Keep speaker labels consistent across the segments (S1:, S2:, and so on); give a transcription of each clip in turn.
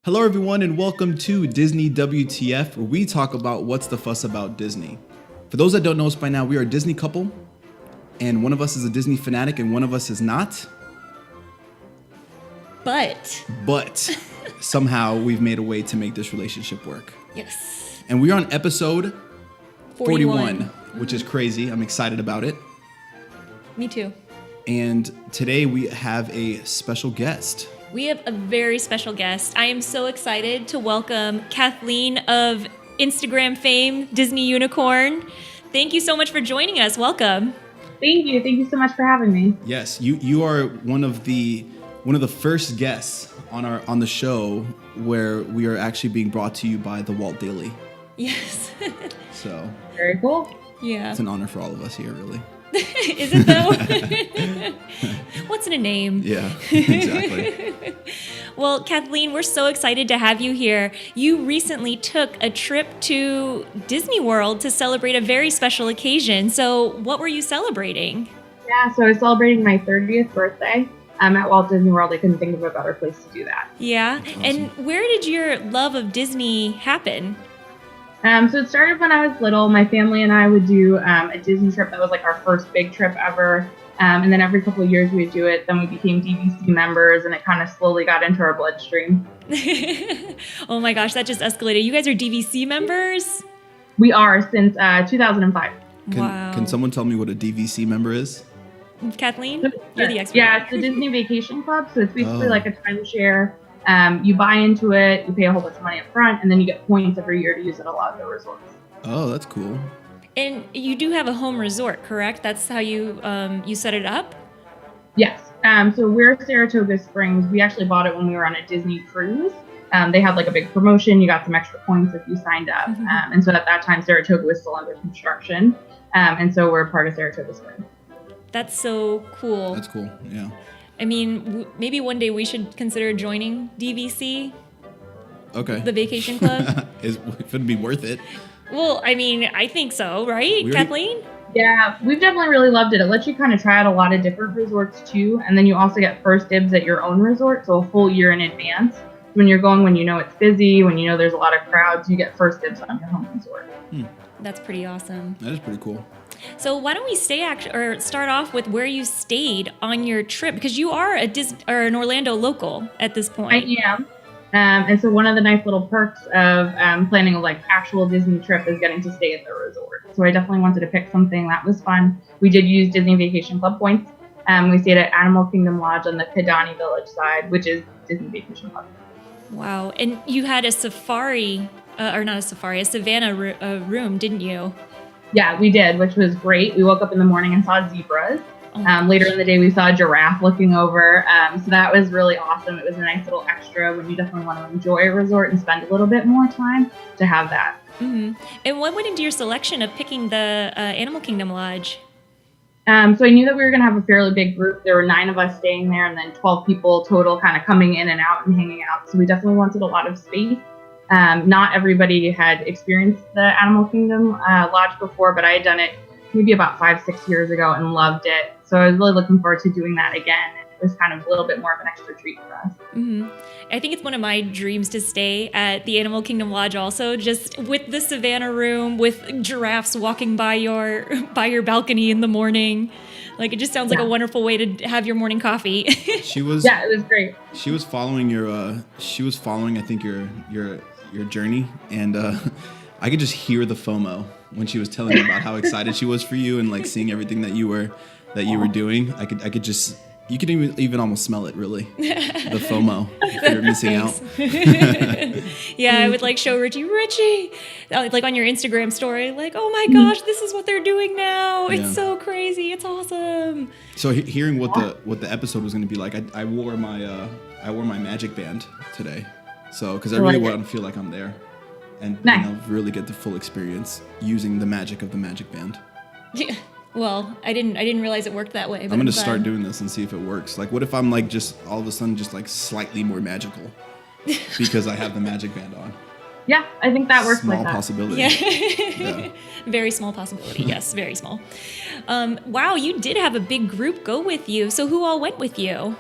S1: Hello, everyone, and welcome to Disney WTF, where we talk about what's the fuss about Disney. For those that don't know us by now, we are a Disney couple, and one of us is a Disney fanatic, and one of us is not. But somehow we've made a way to make this relationship work.
S2: Yes.
S1: And we are on episode 41, which is
S2: Mm-hmm.
S1: crazy. I'm excited about it.
S2: Me too.
S1: And today we have a special guest.
S2: We have a very special guest. I am so excited to welcome Kathleen of Instagram fame, Disney Unicorn. Thank you so much for joining us. Welcome.
S3: Thank you. Thank you so much for having me.
S1: Yes, you are one of the first guests on the show where we are actually being brought to you by the Walt Daily.
S2: Yes.
S1: So
S3: Very cool.
S2: Yeah.
S1: it's an honor for all of us here, really.
S2: Is it though? What's in a name?
S1: Yeah, exactly.
S2: Well, Kathleen, we're so excited to have you here. You recently took a trip to Disney World to celebrate a very special occasion. So what were you celebrating?
S3: Yeah, so I was celebrating my 30th birthday at Walt Disney World. I couldn't think of a better place to do that.
S2: Yeah.
S1: Awesome.
S2: And where did your love of Disney happen?
S3: So it started when I was little. My family and I would do a Disney trip. That was like our first big trip ever. And then every couple of years we'd do it. Then we became DVC members, and it kind of slowly got into our bloodstream.
S2: Oh my gosh, that just escalated. You guys are DVC members?
S3: We are since 2005.
S2: Wow.
S1: Can someone tell me what a DVC member is?
S2: Kathleen, you're the expert.
S3: Yeah, it's the Disney Vacation Club. So it's basically
S1: Oh.
S3: like a timeshare. You buy into it, you pay a whole bunch of money up front, and then you get points every year to use at a lot of the resorts.
S1: Oh, that's cool.
S2: And you do have a home resort, correct? That's how you you set it up?
S3: Yes. So we're Saratoga Springs. We actually bought it when we were on a Disney cruise. They had like a big promotion. You got some extra points if you signed up.
S2: Mhm.
S3: And so at that time, Saratoga was still under construction. And so we're part of Saratoga Springs.
S2: That's so cool.
S1: That's cool. Yeah.
S2: I mean, maybe one day we should consider joining DVC,
S1: Okay.
S2: the vacation club.
S1: It would be worth it.
S2: Well, I mean, I think so, right,
S1: We already-
S2: Kathleen?
S3: Yeah, we've definitely really loved it. It lets you kind of try out a lot of different resorts too. And then you also get first dibs at your own resort. So a full year in advance. When you're going, when you know it's busy, when you know there's a lot of crowds, you get first dibs on your home resort.
S2: That's pretty awesome.
S1: That is pretty cool.
S2: So why don't we start off with where you stayed on your trip, because you are an Orlando local at this point.
S3: I am. And so one of the nice little perks of planning a like actual Disney trip is getting to stay at the resort. So I definitely wanted to pick something that was fun. We did use Disney Vacation Club points. We stayed at Animal Kingdom Lodge on the Kidani Village side, which is Disney Vacation Club.
S2: Wow. And you had a safari, a savannah room, didn't you?
S3: Yeah, we did, which was great. We woke up in the morning and saw zebras.
S2: Oh,
S3: Later in the day, we saw a giraffe looking over. So that was really awesome. It was a nice little extra when you definitely want to enjoy a resort and spend a little bit more time to have that.
S2: Mm-hmm. And what went into your selection of picking the Animal Kingdom Lodge?
S3: So I knew that we were going to have a fairly big group. There were 9 of us staying there and then 12 people total kind of coming in and out and hanging out. So we definitely wanted a lot of space. Not everybody had experienced the Animal Kingdom Lodge before, but I had done it maybe about 5-6 years ago and loved it. So I was really looking forward to doing that again. It was kind of a little bit more of an extra treat for us.
S2: Mm-hmm. I think it's one of my dreams to stay at the Animal Kingdom Lodge also, just with the savannah room, with giraffes walking by your balcony in the morning. Like, it just sounds like a wonderful way to have your morning coffee.
S1: She was.
S3: Yeah, it was great.
S1: She was following your. She was following, I think, your journey, and I could just hear the FOMO when she was telling me about how excited she was for you and like seeing everything that you were doing. I could just. You could even almost smell it, really. The FOMO. If you're missing out.
S2: Yeah, I would like show Richie, like on your Instagram story, like, oh my gosh, this is what they're doing now.
S1: Yeah.
S2: It's so crazy. It's awesome.
S1: So hearing what the episode was going to be like, I wore my magic band today. So because I really want to feel like I'm there, and
S3: Nice.
S1: really get the full experience using the magic of the magic band.
S2: Yeah. Well, I didn't realize it worked that way. But
S1: I'm gonna
S2: glad.
S1: start doing this and see if it works. Like, what if I'm like just all of a sudden just like slightly more magical because I have the magic band on?
S3: Yeah, I think that works
S1: Small
S3: like that.
S1: possibility.
S2: Yeah.
S1: Yeah.
S2: Very small possibility. Yes, very small. Wow, you did have a big group go with you. So who all went with you?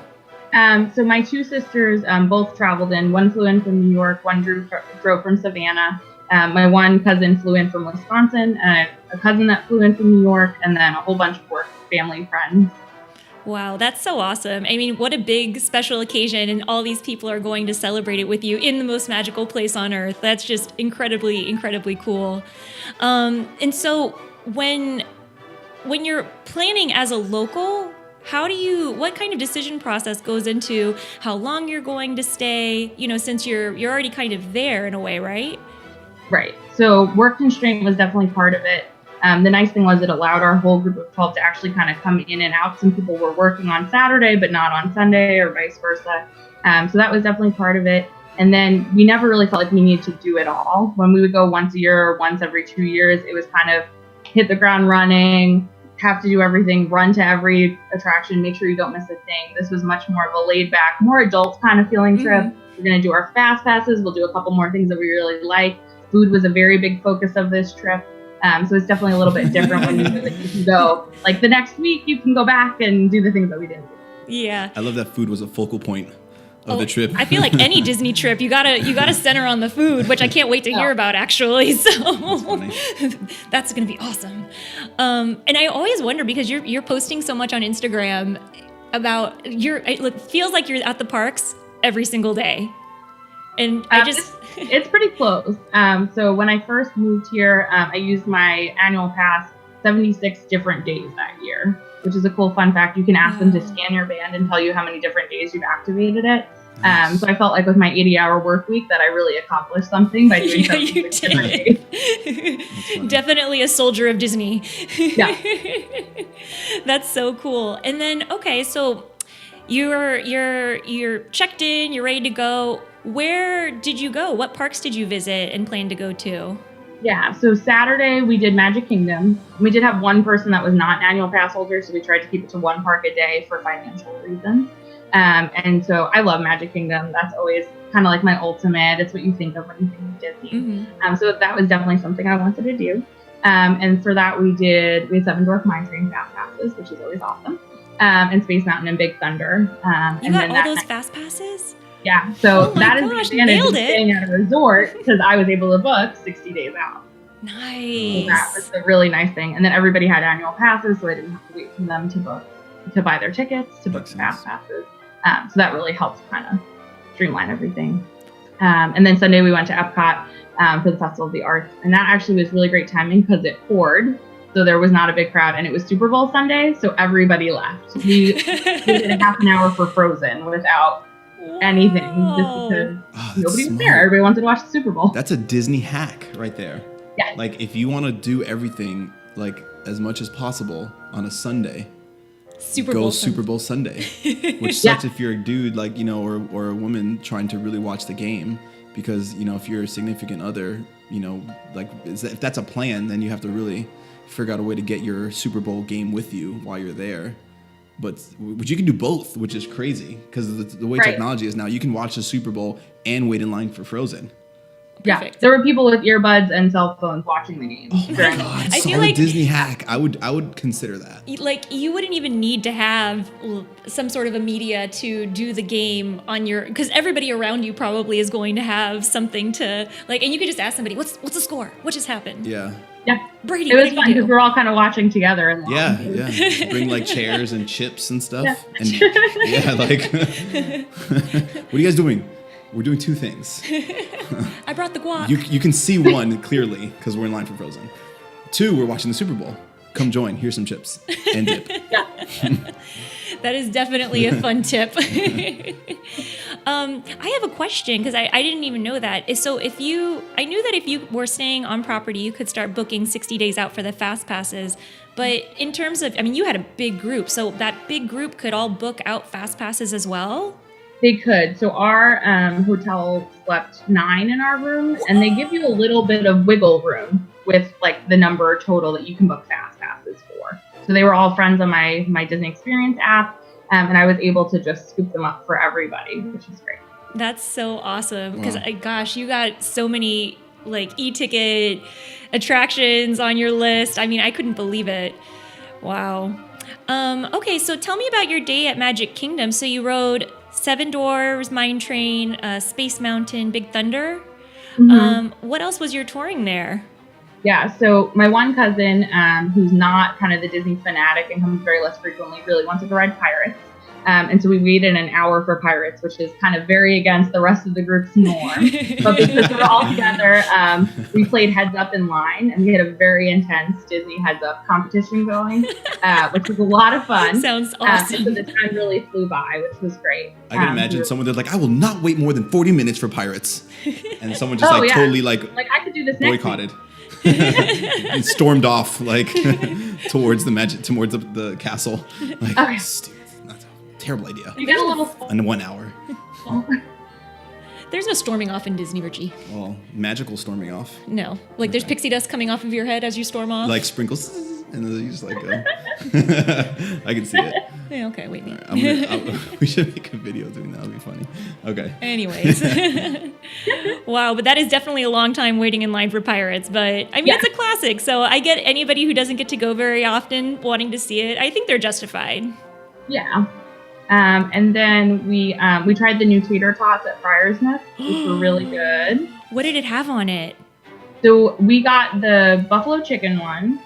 S3: So my two sisters both traveled in. One flew in from New York, one drove from Savannah. My one cousin flew in from Wisconsin, and I have a cousin that flew in from New York, and then a whole bunch of work family friends.
S2: Wow, that's so awesome. I mean, what a big special occasion, and all these people are going to celebrate it with you in the most magical place on earth. That's just incredibly, incredibly cool. And so when you're planning as a local, what kind of decision process goes into how long you're going to stay, since you're already kind of there in a way, right?
S3: Right. So work constraint was definitely part of it. The nice thing was it allowed our whole group of 12 to actually kind of come in and out. Some people were working on Saturday, but not on Sunday, or vice versa. So that was definitely part of it. And then we never really felt like we needed to do it all. When we would go once a year or once every 2 years, it was kind of hit the ground running, have to do everything, run to every attraction, make sure you don't miss a thing. This was much more of a laid back, more adult kind of feeling trip. We're going to do our fast passes. We'll do a couple more things that we really like. Food was a very big focus of this trip. So it's definitely a little bit different when you can go, like the next week, you can go back and do the things that we didn't do.
S2: Yeah.
S1: I love that food was a focal point of the trip.
S2: I feel like any Disney trip, you gotta center on the food, which I can't wait to hear about actually. So that's gonna be awesome. And I always wonder, because you're posting so much on Instagram about it feels like you're at the parks every single day. And
S3: it's pretty close. So when I first moved here, I used my annual pass 76 different days that year, which is a cool fun fact. You can ask them to scan your band and tell you how many different days you've activated it. Nice. So I felt like with my 80-hour work week that I really accomplished something by doing 76 different days.
S2: Definitely a soldier of Disney.
S3: Yeah.
S2: That's so cool. And then, okay, so you're checked in, you're ready to go. Where did you go? What parks did you visit and plan to go to?
S3: Yeah, so Saturday we did Magic Kingdom. We did have one person that was not an annual pass holder, so we tried to keep it to one park a day for financial reasons. And so I love Magic Kingdom. That's always kind of like my ultimate. It's what you think of when you think of Disney. Mm-hmm. So that was definitely something I wanted to do. And for that we had Seven Dwarf Mine Train fast passes, which is always awesome. And Space Mountain and Big Thunder.
S2: You got all those fast passes?
S3: Yeah, so that is the advantage of staying at a resort, because I was able to book 60 days out.
S2: Nice.
S3: So that was a really nice thing. And then everybody had annual passes, so I didn't have to wait for them to buy their tickets, to book fast passes. So that really helped kind of streamline everything. And then Sunday we went to Epcot for the Festival of the Arts. And that actually was really great timing because it poured. So there was not a big crowd, and it was Super Bowl Sunday, so everybody left. We did a half an hour for Frozen without anything, just because nobody was there. Everybody wanted to watch the Super Bowl.
S1: That's a Disney hack right there.
S3: Yeah.
S1: Like, if you want to do everything like as much as possible on a Sunday, Super Bowl Sunday. Which sucks if you're a dude, like, or a woman trying to really watch the game, because if you're a significant other, like, if that's a plan, then you have to really figure out a way to get your Super Bowl game with you while you're there. But you can do both, which is crazy, because the way technology is now, you can watch the Super Bowl and wait in line for Frozen.
S3: Yeah,
S2: Perfect.
S3: there were people with earbuds and cell phones watching the game.
S1: Oh my God,
S2: I feel
S1: solid
S2: like
S1: Disney hack. I would consider that.
S2: Like, you wouldn't even need to have some sort of a media to do the game on your, because everybody around you probably is going to have something to, like, and you could just ask somebody, what's the score? What just happened?
S1: Yeah.
S3: Yeah.
S2: Brady,
S3: it was fun because we're all kind of watching together. And
S1: yeah. Just bring like chairs and chips and stuff.
S3: Yeah.
S1: And like, what are you guys doing? We're doing two things.
S2: I brought the guac.
S1: You can see one clearly because we're in line for Frozen. Two, we're watching the Super Bowl. Come join. Here's some chips and dip.
S2: That is definitely a fun tip. I have a question, because I didn't even know that. So I knew that if you were staying on property, you could start booking 60 days out for the fast passes. But in terms of, you had a big group, so that big group could all book out fast passes as well?
S3: They could. So our hotel slept 9 in our room, and they give you a little bit of wiggle room with like the number total that you can book fast passes for. So they were all friends on my Disney Experience app, and I was able to just scoop them up for everybody, which is great.
S2: That's so awesome, because gosh, you got so many like e-ticket attractions on your list. I couldn't believe it. Wow. Okay, so tell me about your day at Magic Kingdom. So you rode Seven Dwarfs, Mine Train, Space Mountain, Big Thunder. What else was your touring there?
S3: Yeah, so my one cousin, who's not kind of the Disney fanatic and comes very less frequently, really wanted to ride Pirates. And so we waited an hour for Pirates, which is kind of very against the rest of the group's norm. But because we're all together, we played Heads Up in line, and we had a very intense Disney Heads Up competition going, which was a lot of fun.
S2: Sounds awesome.
S3: So the time really flew by, which was great.
S1: I can imagine someone that's like, I will not wait more than 40 minits for Pirates. And someone just totally
S3: like I could do this next
S1: boycotted. And stormed off towards the castle. Like,
S3: okay.
S1: Stupid. That's a terrible idea.
S3: You got a little
S1: In 1 hour.
S2: There's no storming off in Disney, Richie.
S1: Well, magical storming off.
S2: No. Like there's pixie dust coming off of your head as you storm off.
S1: Like sprinkles. And then you just like go. I can see it.
S2: Yeah, okay, wait me.
S1: We should make a video doing that. That would be funny. Okay.
S2: Anyways. Wow, but that is definitely a long time waiting in line for Pirates. But I mean, it's a classic. So I get anybody who doesn't get to go very often wanting to see it. I think they're justified.
S3: Yeah. And then we tried the new tater tots at Friar's Nest, which were really good.
S2: What did it have on it?
S3: So we got the buffalo chicken one,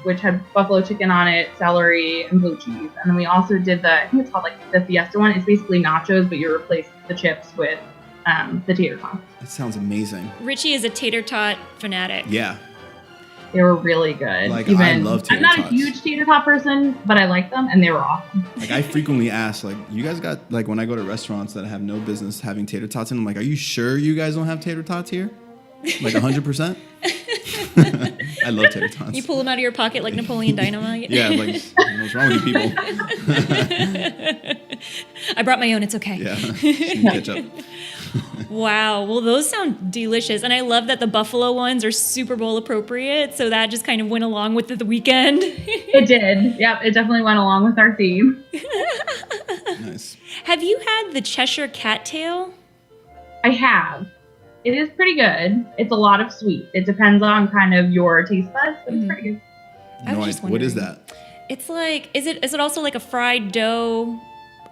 S3: which had buffalo chicken on it, celery, and blue cheese. And then we also did I think it's called like the Fiesta one. It's basically nachos, but you replace the chips with the tater tots.
S1: That sounds amazing.
S2: Richie is a tater tot fanatic.
S1: Yeah.
S3: They were really good.
S1: Like, I love tater tots.
S3: I'm not a huge tater tot person, but I like them, and they were awesome.
S1: Like, I frequently ask, like, you guys got, like, when I go to restaurants that have no business having tater tots in, I'm like, are you sure you guys don't have tater tots here? Like 100%? I love tater tots.
S2: You pull them out of your pocket like Napoleon Dynamite?
S1: Yeah, like, what's wrong with you people?
S2: I brought my own, it's okay.
S1: Yeah, ketchup.
S2: Wow, well, those sound delicious. And I love that the buffalo ones are Super Bowl appropriate. So that just kind of went along with the weekend.
S3: It did. Yep, it definitely went along with our theme.
S1: Nice.
S2: Have you had the Cheshire Cattail?
S3: I have. It is pretty good. It's a lot of sweet. It depends on kind of your taste buds, but it's pretty good.
S1: What is that?
S2: It's like, is it also like a fried dough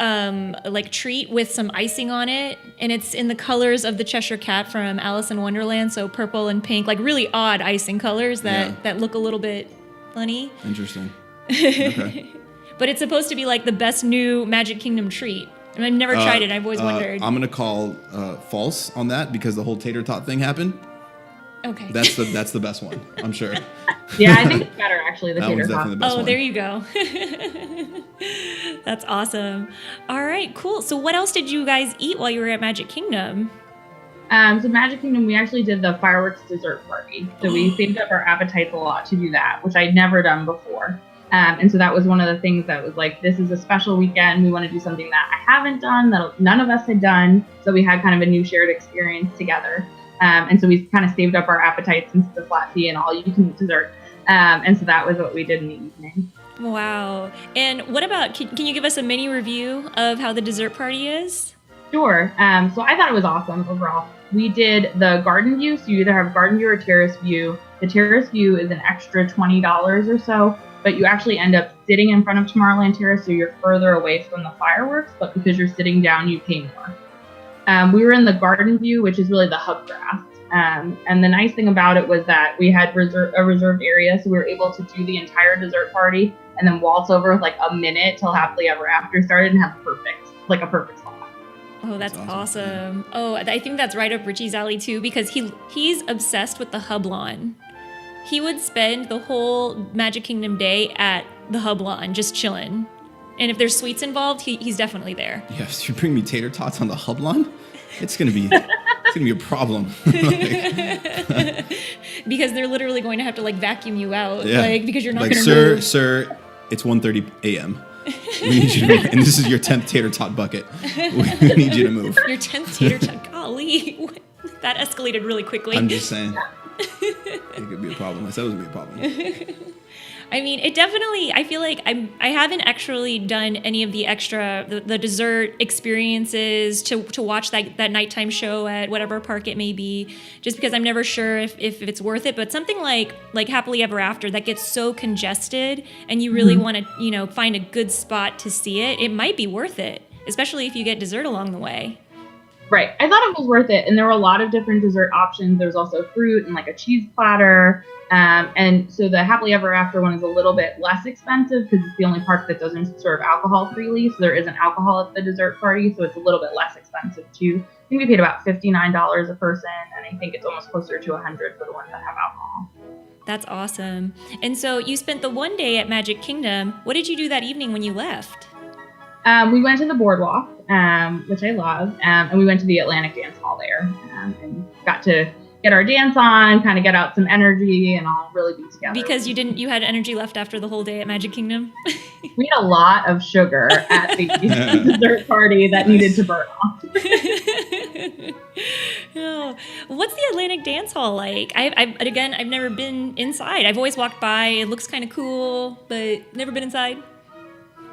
S2: like treat with some icing on it? And it's in the colors of the Cheshire Cat from Alice in Wonderland, so purple and pink, like really odd icing colors that look a little bit funny.
S1: Interesting. Okay.
S2: But it's supposed to be like the best new Magic Kingdom treat. And I've never tried it. I've always wondered.
S1: I'm gonna call false on that because the whole tater tot thing happened.
S2: Okay.
S1: That's the best one, I'm sure.
S3: Yeah, I think it's better actually. The
S1: that
S3: tater
S1: one's
S3: tot.
S1: definitely the best one.
S2: There you go. That's awesome. All right, cool. So what else did you guys eat while you were at Magic Kingdom?
S3: So Magic Kingdom, we actually did the fireworks dessert party. So we saved up our appetites a lot to do that, which I'd never done before. And so that was one of the things that was like, this is a special weekend. We want to do something that I haven't done, that none of us had done. So we had kind of a new shared experience together. And so we kind of saved up our appetites into the flat fee and all you can eat dessert. And so that was what we did in the evening.
S2: Wow. And what about, can you give us a mini review of how the dessert party is?
S3: Sure. So I thought it was awesome overall. We did the garden view. So you either have garden view or terrace view. The terrace view is an extra $20 or so, but you actually end up sitting in front of Tomorrowland Terrace, so you're further away from the fireworks, but because you're sitting down, you pay more. We were in the garden view, which is really the hub grass. And the nice thing about it was that we had a reserved area, so we were able to do the entire dessert party and then waltz over with like a minute till Happily Ever After started and have a perfect spot.
S2: Oh, that's awesome. Oh, I think that's right up Richie's alley too, because he's obsessed with the hub lawn. He would spend the whole Magic Kingdom day at the hub lawn, just chilling. And if there's sweets involved, he's definitely there.
S1: Yes, you bring me tater tots on the hub lawn? It's gonna be a problem.
S2: Because they're literally going to have to like vacuum you out, because you're not
S1: like,
S2: going to move.
S1: Sir, it's 1:30 a.m. We need you to move. And this is your 10th tater tot bucket. We need you to move.
S2: Your 10th tater tot, golly, that escalated really quickly.
S1: I'm just saying. It could be a problem. I said it was going to be a problem.
S2: I mean, it definitely, I feel like I haven't actually done any of the extra, the dessert experiences to watch that nighttime show at whatever park it may be, just because I'm never sure if it's worth it. But something like Happily Ever After that gets so congested and you really want to, find a good spot to see it, it might be worth it. especially if you get dessert along the way.
S3: Right. I thought it was worth it. And there were a lot of different dessert options. There was also fruit and like a cheese platter. And so the Happily Ever After one is a little bit less expensive because it's the only park that doesn't serve alcohol freely. So there isn't alcohol at the dessert party. So it's a little bit less expensive too. I think we paid about $59 a person. And I think it's almost closer to $100 for the ones that have alcohol.
S2: That's awesome. And so you spent the one day at Magic Kingdom. What did you do that evening when you left?
S3: We went to the boardwalk, which I love, and we went to the Atlantic Dance Hall there and got to get our dance on, kind of get out some energy and all really be together.
S2: Because you had energy left after the whole day at Magic Kingdom?
S3: We had a lot of sugar at the dessert party that needed to burn off.
S2: Oh. What's the Atlantic Dance Hall like? I've never been inside. I've always walked by. It looks kind of cool, but never been inside.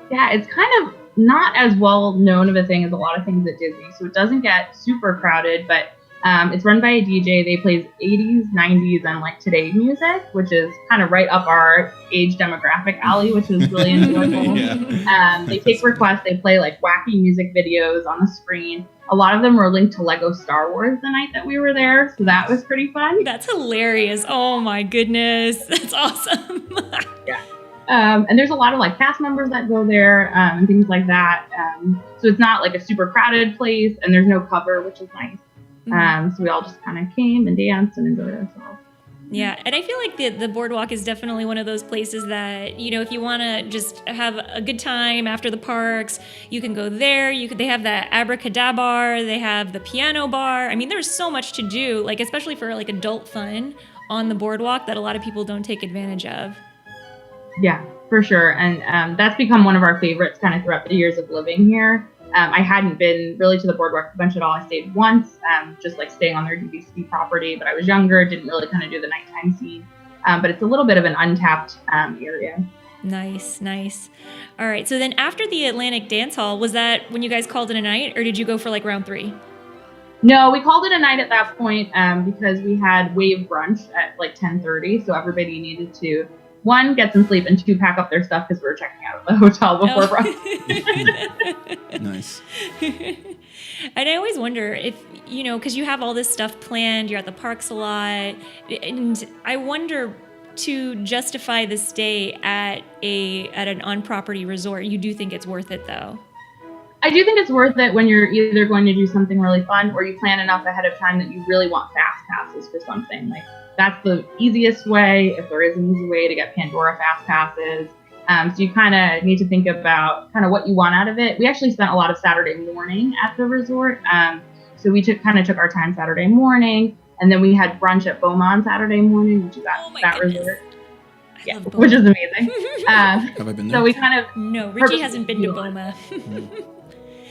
S2: Yeah,
S3: it's kind of not as well known of a thing as a lot of things at Disney, so it doesn't get super crowded, but it's run by a DJ. They play 80s, 90s, and like today's music, which is kind of right up our age demographic alley, which is really enjoyable. Yeah. They take requests. They play like wacky music videos on the screen. A lot of them were linked to Lego Star Wars the night that we were there, so that was pretty fun.
S2: That's hilarious. Oh my goodness. That's awesome.
S3: Yeah. And there's a lot of like cast members that go there and things like that. So it's not like a super crowded place, and there's no cover, which is nice. So we all just kind of came and danced and enjoyed ourselves.
S2: Yeah, and I feel like the boardwalk is definitely one of those places that, you know, if you want to just have a good time after the parks, you can go there. They have the abracadabra, they have the piano bar. I mean, there's so much to do, like especially for like adult fun on the boardwalk that a lot of people don't take advantage of.
S3: Yeah, for sure. And that's become one of our favorites kind of throughout the years of living here. I hadn't been really to the boardwalk bunch at all. I stayed once, just like staying on their DVC property, but I was younger, didn't really kind of do the nighttime scene. But it's a little bit of an untapped area.
S2: Nice. All right. So then after the Atlantic Dance Hall, was that when you guys called it a night, or did you go for like round 3?
S3: No, we called it a night at that point because we had wave brunch at like 10:30. So everybody needed to, 1, get some sleep, and 2, pack up their stuff because we were checking out of the hotel before brunch.
S1: Nice.
S2: And I always wonder if, you know, because you have all this stuff planned, you're at the parks a lot, and I wonder, to justify the stay at an on-property resort, you do think it's worth it, though?
S3: I do think it's worth it when you're either going to do something really fun or you plan enough ahead of time that you really want fast passes for something. Like, that's the easiest way, if there is an easy way, to get Pandora fast passes. So you kind of need to think about kind of what you want out of it. We actually spent a lot of Saturday morning at the resort. So we took our time Saturday morning, and then we had brunch at Beaumont Saturday morning, which is at that resort. Yeah, which is amazing.
S1: Have I been there?
S3: So we kind of...
S2: No, Richie hasn't been to Beaumont.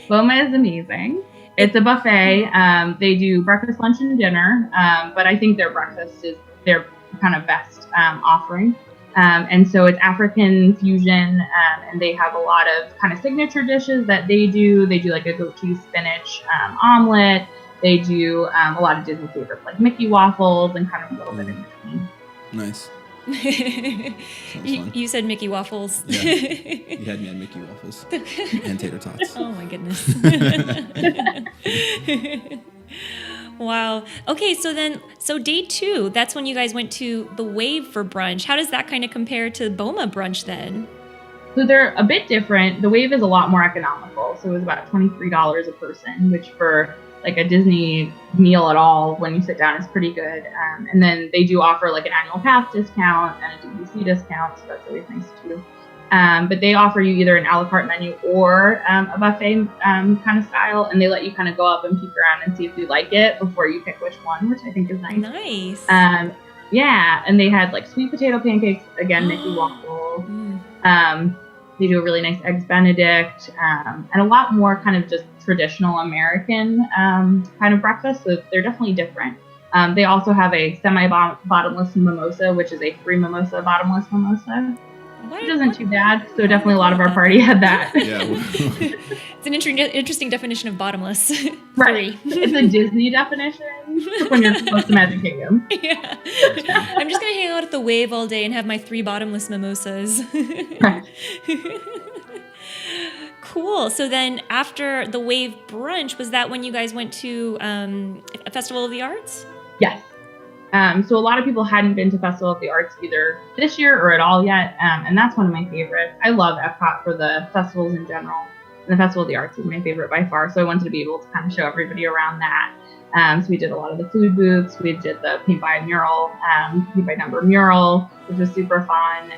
S3: Beaumont is amazing. It's a buffet. They do breakfast, lunch, and dinner. But I think their breakfast is their kind of best offering. And so it's African fusion, and they have a lot of kind of signature dishes that they do. They do like a goat cheese spinach omelet. They do a lot of Disney favorites like Mickey waffles and kind of a little bit in between.
S1: Nice.
S2: You said Mickey waffles.
S1: Yeah, you had me at Mickey waffles and tater tots.
S2: Oh my goodness. Wow. Okay, so day 2, that's when you guys went to the Wave for brunch. How does that kind of compare to Boma brunch then?
S3: So they're a bit different. The Wave is a lot more economical. So it was about $23 a person, which for like a Disney meal at all, when you sit down, is pretty good. And then they do offer like an annual pass discount and a DVC discount, so that's always nice too. But they offer you either an a la carte menu or a buffet kind of style, and they let you kind of go up and peek around and see if you like it before you pick which one, which I think is nice.
S2: Nice.
S3: Yeah, and they had like sweet potato pancakes, again, Mickey waffles. They do a really nice Eggs Benedict, and a lot more kind of just traditional American kind of breakfast, so they're definitely different. They also have a semi-bottomless mimosa, which is a free mimosa, bottomless mimosa. Which isn't too bad. So definitely a lot of our party had that.
S1: Yeah.
S2: It's an interesting definition of bottomless.
S3: Right. It's a Disney definition when you're close to Magic Kingdom.
S2: Yeah. I'm just going to hang out at the Wave all day and have my 3 bottomless mimosas.
S3: Right.
S2: cool. So then after the Wave brunch, was that when you guys went to a Festival of the Arts?
S3: Yes. So a lot of people hadn't been to Festival of the Arts either this year or at all yet, and that's one of my favorites. I love Epcot for the festivals in general, and the Festival of the Arts is my favorite by far, so I wanted to be able to kind of show everybody around that. So we did a lot of the food booths, we did the paint by number mural, which was super fun.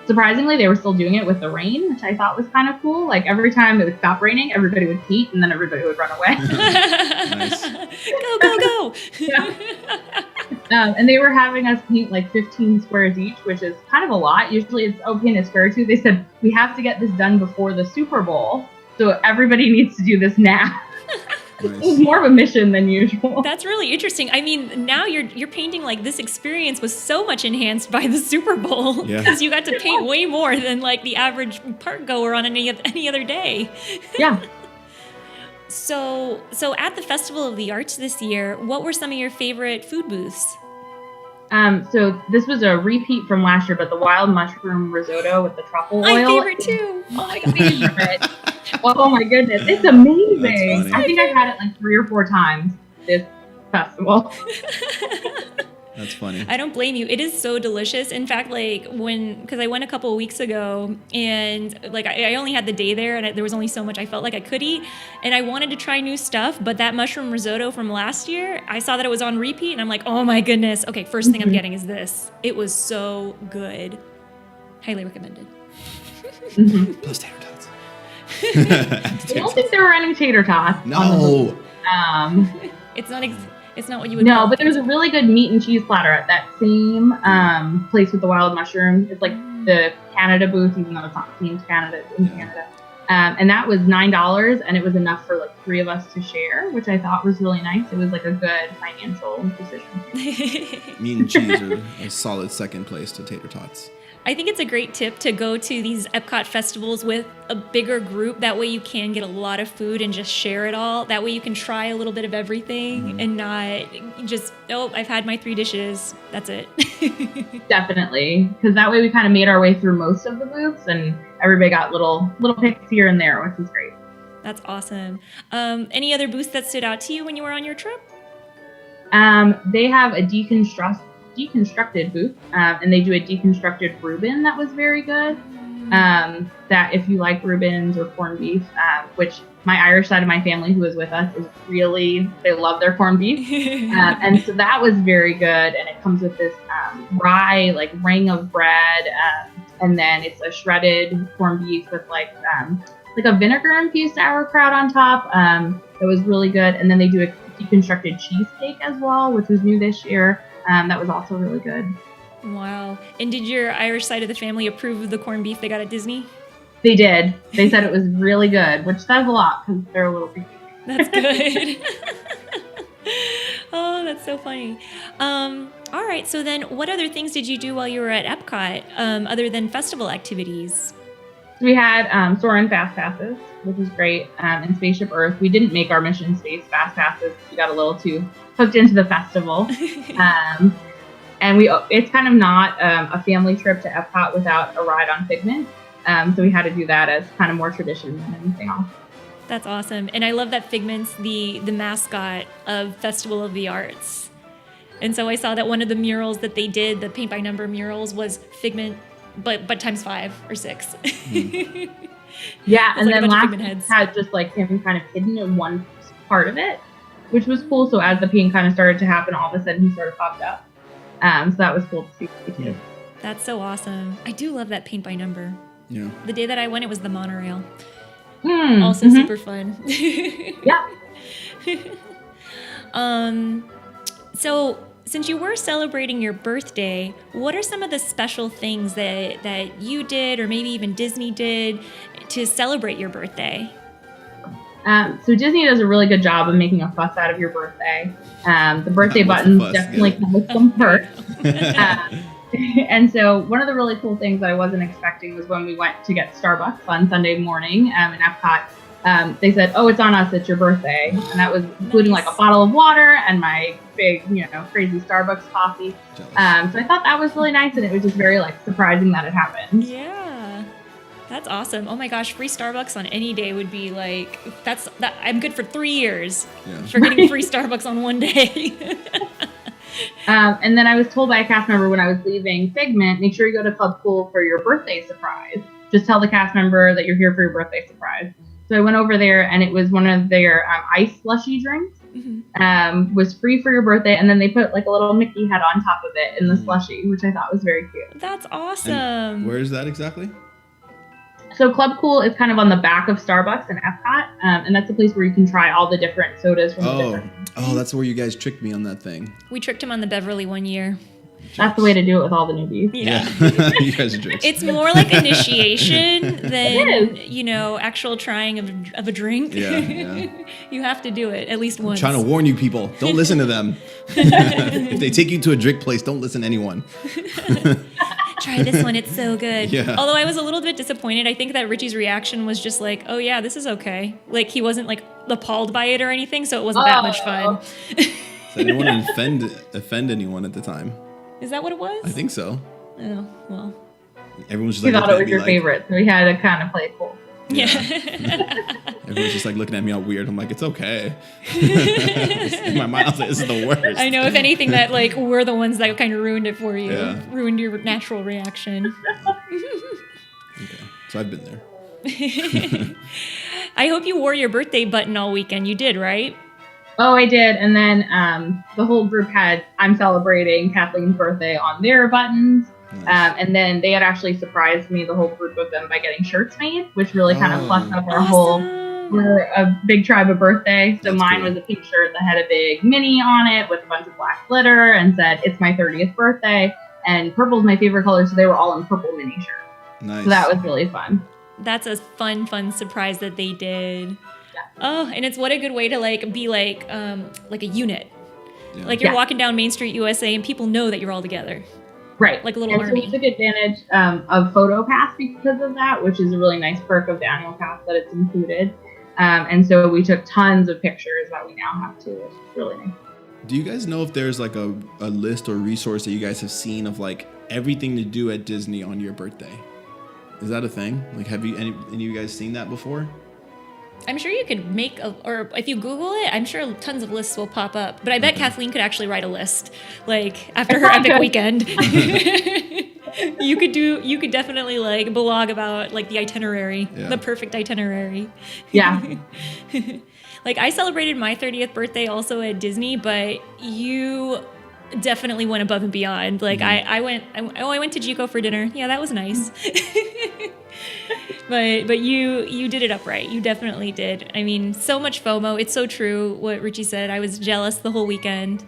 S3: Surprisingly, they were still doing it with the rain, which I thought was kind of cool. Like every time it would stop raining, everybody would paint and then everybody would run away.
S1: Nice.
S2: Go, go, go.
S3: And they were having us paint like 15 squares each, which is kind of a lot. Usually it's paint a square too. They said, we have to get this done before the Super Bowl. So everybody needs to do this now. It was more of a mission than usual.
S2: That's really interesting. I mean, now you're painting like this experience was so much enhanced by the Super Bowl because you got to paint way more than like the average park goer on any other day.
S3: Yeah.
S2: So at the Festival of the Arts this year, what were some of your favorite food booths?
S3: So this was a repeat from last year, but the wild mushroom risotto with the truffle
S2: My
S3: oil.
S2: favorite too.
S3: Oh my favorite. Oh my goodness, it's amazing. I think I've had it like 3 or 4 times this festival.
S1: That's funny.
S2: I don't blame you. It is so delicious. In fact, like because I went a couple of weeks ago and like I only had the day there and there was only so much I felt like I could eat and I wanted to try new stuff. But that mushroom risotto from last year, I saw that it was on repeat and I'm like, oh my goodness. Okay, first thing I'm getting is this. It was so good. Highly recommended.
S1: Plus tater tots.
S3: I don't think there were any tater tots.
S1: No.
S2: It's not what you would.
S3: No, but there was a really good meat and cheese platter at that same place with the wild mushroom. It's like the Canada booth, even though it's not themed Canada, it's in Canada. And that was $9, and it was enough for like 3 of us to share, which I thought was really nice. It was like a good financial decision.
S1: Meat and cheese are a solid second place to tater tots.
S2: I think it's a great tip to go to these Epcot festivals with a bigger group. That way you can get a lot of food and just share it all. That way you can try a little bit of everything and not just, I've had my 3 dishes. That's it.
S3: Definitely. Because that way we kind of made our way through most of the booths and everybody got little picks here and there, which was great.
S2: That's awesome. Any other booths that stood out to you when you were on your trip?
S3: They have a deconstructed booth, and they do a deconstructed Reuben that was very good. That if you like Reubens or corned beef, which my Irish side of my family who was with us is really, they love their corned beef. And so that was very good. And it comes with this rye, like ring of bread. And then it's a shredded corned beef with like a vinegar-infused sauerkraut on top. That was really good. And then they do a deconstructed cheesecake as well, which was new this year. That was also really good.
S2: Wow. And did your Irish side of the family approve of the corned beef they got at Disney?
S3: They did. They said it was really good, which says a lot because they're a little picky.
S2: That's good. Oh, that's so funny. All right. So then what other things did you do while you were at Epcot other than festival activities?
S3: We had Soarin' Fast Passes, which was great, and Spaceship Earth. We didn't make our Mission Space Fast Passes. We got a little too hooked into the festival. And it's kind of not a family trip to Epcot without a ride on Figment. So we had to do that as kind of more tradition than anything else.
S2: That's awesome. And I love that Figment's the mascot of Festival of the Arts. And so I saw that one of the murals that they did, the paint by number murals, was Figment, but times 5 or 6.
S3: Yeah, and
S2: like
S3: then last had just like him kind of hidden in one part of it, which was cool. So as the paint kind of started to happen, all of a sudden he sort of popped up. So that was cool to see too.
S2: That's so awesome. I do love that paint by number.
S1: Yeah.
S2: The day that I went, it was the monorail. Also super fun.
S3: Yeah.
S2: So since you were celebrating your birthday, what are some of the special things that you did or maybe even Disney did to celebrate your birthday?
S3: So Disney does a really good job of making a fuss out of your birthday. The birthday buttons definitely come with some perks. And so one of the really cool things I wasn't expecting was when we went to get Starbucks on Sunday morning in Epcot. They said, "Oh, it's on us. It's your birthday," and that was including like a bottle of water and my big, crazy Starbucks coffee. So I thought that was really nice, and it was just very like surprising that it happened.
S2: Yeah. That's awesome. Oh my gosh, free Starbucks on any day would be like, I'm good for 3 years for getting free Starbucks on one day.
S3: And then I was told by a cast member when I was leaving Figment, make sure you go to Club Cool for your birthday surprise. Just tell the cast member that you're here for your birthday surprise. So I went over there, and it was one of their ice slushy drinks. Was free for your birthday, and then they put like a little Mickey head on top of it in the slushy, which I thought was very cute.
S2: That's awesome.
S1: And where is that exactly?
S3: So Club Cool is kind of on the back of Starbucks in Epcot, and that's the place where you can try all the different sodas from the different.
S1: Oh, that's where you guys tricked me on that thing.
S2: We tricked him on the Beverly one year.
S3: That's the way to do it with all the newbies.
S2: Yeah.
S1: You guys are jerks.
S2: It's more like initiation than, actual trying of a drink.
S1: Yeah.
S2: You have to do it at least once.
S1: I'm trying to warn you people. Don't listen to them. If they take you to a drink place, don't listen to anyone.
S2: Try this one. It's so good.
S1: Yeah.
S2: Although I was a little bit disappointed. I think that Richie's reation was just like, oh, yeah, this is okay. Like, he wasn't, like, appalled by it or anything, so it wasn't that much fun.
S1: So I didn't want to offend anyone at the time.
S2: Is that what it was?
S1: I think so.
S2: Oh, well.
S1: Everyone's just
S3: We
S1: like,
S3: thought it was your favorite, so we had to kind of play it cool.
S2: Yeah.
S1: Everyone's just like looking at me all weird. I'm like, it's okay. In my mind, I was like, this is the worst.
S2: I know, if anything, that like we're the ones that kind of ruined it for you.
S1: Yeah.
S2: Ruined your natural reaction.
S1: Okay. So I've been there.
S2: I hope you wore your birthday button all weekend. You did, right?
S3: Oh, I did. And then the whole group had I'm celebrating Kathleen's birthday on their buttons.
S1: Nice.
S3: And then they had actually surprised me, the whole group of them, by getting shirts made, which really kind of plussed up our whole, we're a big tribe of birthday. So
S1: That's
S3: mine
S1: cool.
S3: was a pink shirt that had a big Minnie on it with a bunch of black glitter and said, it's my 30th birthday. And purple is my favorite color, so they were all in purple Minnie shirts.
S1: Nice.
S3: So that was really fun.
S2: That's a fun surprise that they did.
S3: Yeah.
S2: Oh, and it's what a good way to like be like a unit.
S1: Yeah.
S2: Like you're walking down Main Street USA and people know that you're all together.
S3: Right.
S2: Like a little
S3: and
S2: army.
S3: So we took advantage of Photo Pass because of that, which is a really nice perk of the annual pass that it's included. And so we took tons of pictures that we now have too, which is really nice.
S1: Do you guys know if there's like a list or resource that you guys have seen of like everything to do at Disney on your birthday? Is that a thing? Like, have you any of you guys seen that before?
S2: I'm sure you could make or if you Google it, I'm sure tons of lists will pop up. But I bet Kathleen could actually write a list, like after her epic weekend. You could definitely like blog about like the itinerary, the perfect itinerary.
S3: Yeah.
S2: Like I celebrated my 30th birthday also at Disney, but you definitely went above and beyond. Like I went to Jico for dinner. Yeah, that was nice. But you did it upright. You definitely did. I mean, so much FOMO. It's so true what Richie said. I was jealous the whole weekend.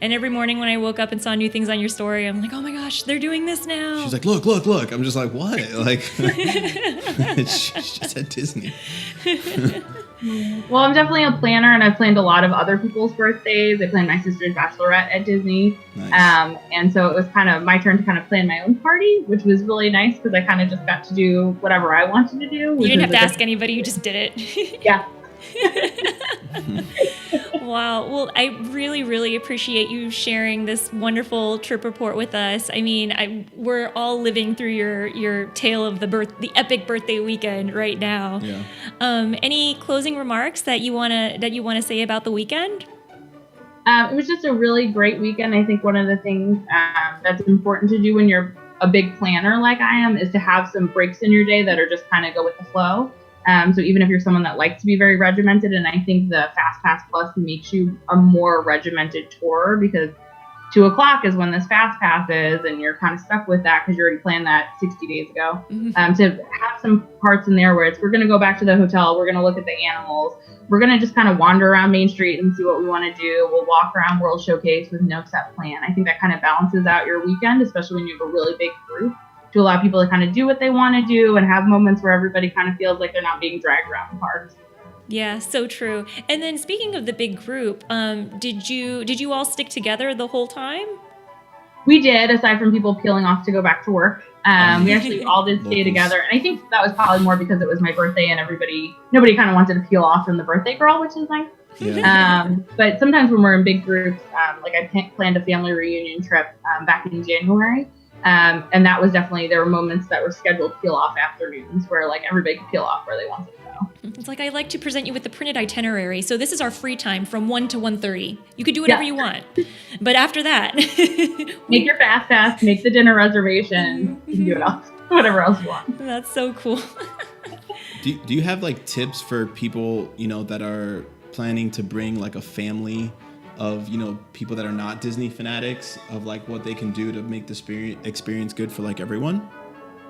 S2: And every morning when I woke up and saw new things on your story, I'm like, oh my gosh, they're doing this now.
S1: She's like, look. I'm just like, what? Like, it's just at Disney.
S3: Well, I'm definitely a planner, and I've planned a lot of other people's birthdays. I planned my sister's bachelorette at Disney.
S1: Nice.
S3: And so it was kind of my turn to kind of plan my own party, which was really nice because I kind of just got to do whatever I wanted to do.
S2: You didn't have to ask anybody, you just did it.
S3: Yeah.
S2: Wow. Well, I really, really appreciate you sharing this wonderful trip report with us. I mean, we're all living through your tale of the epic birthday weekend right now.
S1: Yeah.
S2: Any closing remarks that you wanna say about the weekend?
S3: It was just a really great weekend. I think one of the things that's important to do when you're a big planner like I am is to have some breaks in your day that are just kind of go with the flow. So even if you're someone that likes to be very regimented, and I think the Fast Pass Plus makes you a more regimented tour because 2:00 is when this Fast Pass is, and you're kind of stuck with that because you already planned that 60 days ago.
S2: Mm-hmm.
S3: To have some parts in there where we're going to go back to the hotel, we're going to look at the animals, we're going to just kind of wander around Main Street and see what we want to do. We'll walk around World Showcase with no set plan. I think that kind of balances out your weekend, especially when you have a really big group, to allow people to kind of do what they want to do and have moments where everybody kind of feels like they're not being dragged around the parks.
S2: Yeah, so true. And then speaking of the big group, did you all stick together the whole time?
S3: We did, aside from people peeling off to go back to work. We actually all did stay together. And I think that was probably more because it was my birthday and nobody kind of wanted to peel off from the birthday girl, which is nice.
S1: Yeah.
S3: But sometimes when we're in big groups, like I planned a family reunion trip back in January. And that was definitely, there were moments that were scheduled peel-off afternoons where like everybody could peel off where they wanted to go.
S2: It's like, I like to present you with the printed itinerary. So this is our free time from 1 to 1:30. You could do whatever you want. But after that...
S3: Make your fast pass, make the dinner reservation, you can do it else, whatever else you want.
S2: That's so cool.
S1: Do you have like tips for people, that are planning to bring like a family of, people that are not Disney fanatics, of like what they can do to make the experience good for like everyone?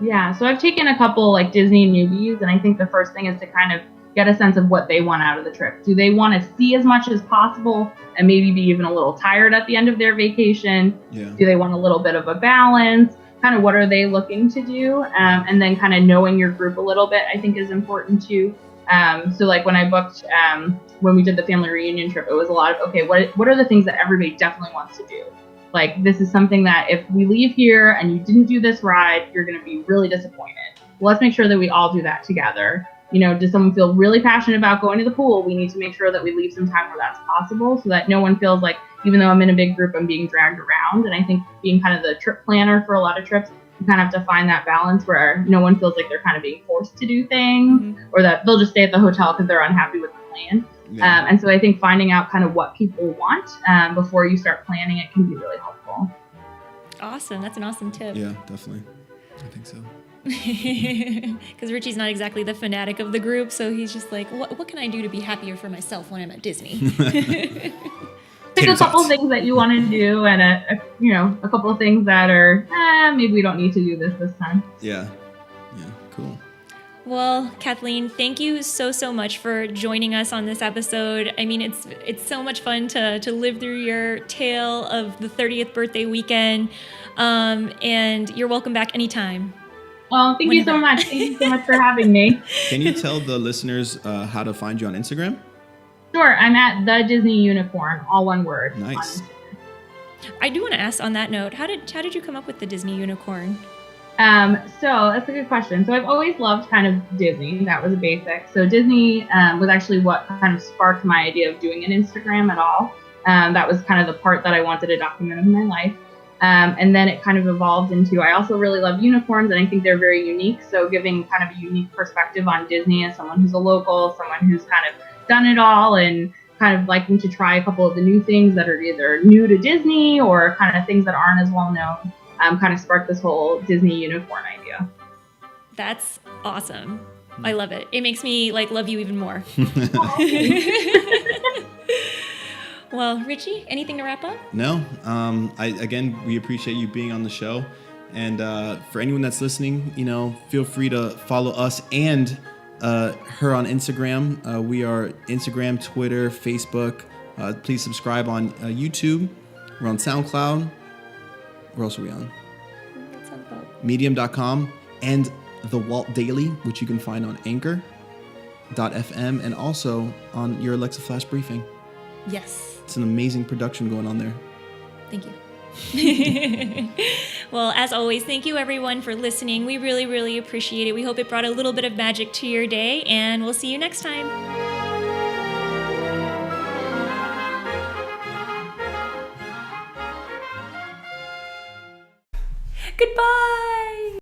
S3: Yeah, so I've taken a couple like Disney newbies, and I think the first thing is to kind of get a sense of what they want out of the trip. Do they want to see as much as possible and maybe be even a little tired at the end of their vacation?
S1: Yeah.
S3: Do they want a little bit of a balance? Kind of what are they looking to do? And then kind of knowing your group a little bit, I think, is important too. So like when I booked, when we did the family reunion trip, it was a lot of, okay, what are the things that everybody definitely wants to do? Like, this is something that if we leave here and you didn't do this ride, you're going to be really disappointed. Well, let's make sure that we all do that together. Does someone feel really passionate about going to the pool? We need to make sure that we leave some time where that's possible so that no one feels like, even though I'm in a big group, I'm being dragged around. And I think being kind of the trip planner for a lot of trips, you kind of have to find that balance where no one feels like they're kind of being forced to do things or that they'll just stay at the hotel because they're unhappy with the plan. Yeah. And so I think finding out kind of what people want before you start planning it can be really helpful.
S2: Awesome. That's an awesome tip.
S1: Yeah, definitely. I think so.
S2: Because Richie's not exactly the fanatic of the group, so he's just like, what can I do to be happier for myself when I'm at Disney?
S3: Pick a couple things that you want to do and a couple of things that are, maybe we don't need to do this time.
S1: Yeah. Yeah, cool.
S2: Well, Kathleen, thank you so much for joining us on this episode. I mean, it's so much fun to live through your tale of the 30th birthday weekend, and you're welcome back anytime.
S3: Well, thank you so much. Thank you so much for having me.
S1: Can you tell the listeners how to find you on Instagram?
S3: Sure. I'm at the Disney Unicorn, all one word.
S1: Nice.
S2: I do want to ask on that note, how did you come up with the Disney Unicorn?
S3: So that's a good question. So I've always loved kind of Disney. That was a basic. So Disney was actually what kind of sparked my idea of doing an Instagram at all. That was kind of the part that I wanted to document of my life. And then it kind of evolved into, I also really love unicorns and I think they're very unique. So giving kind of a unique perspective on Disney as someone who's a local, someone who's kind of done it all and kind of liking to try a couple of the new things that are either new to Disney or kind of things that aren't as well known. Kind of sparked this whole Disney unicorn idea.
S2: That's awesome. I love it. It makes me love you even more. Well, Richie, anything to wrap up?
S1: No. We appreciate you being on the show. And for anyone that's listening, feel free to follow us and her on Instagram. We are Instagram, Twitter, Facebook. Please subscribe on YouTube. We're on SoundCloud. Where else are we on? Medium.com and the Walt Daily, which you can find on Anchor.fm and also on your Alexa Flash Briefing.
S2: Yes.
S1: It's an amazing production going on there.
S2: Thank you. Well, as always, thank you everyone for listening. We really, really appreciate it. We hope it brought a little bit of magic to your day, and we'll see you next time. Goodbye.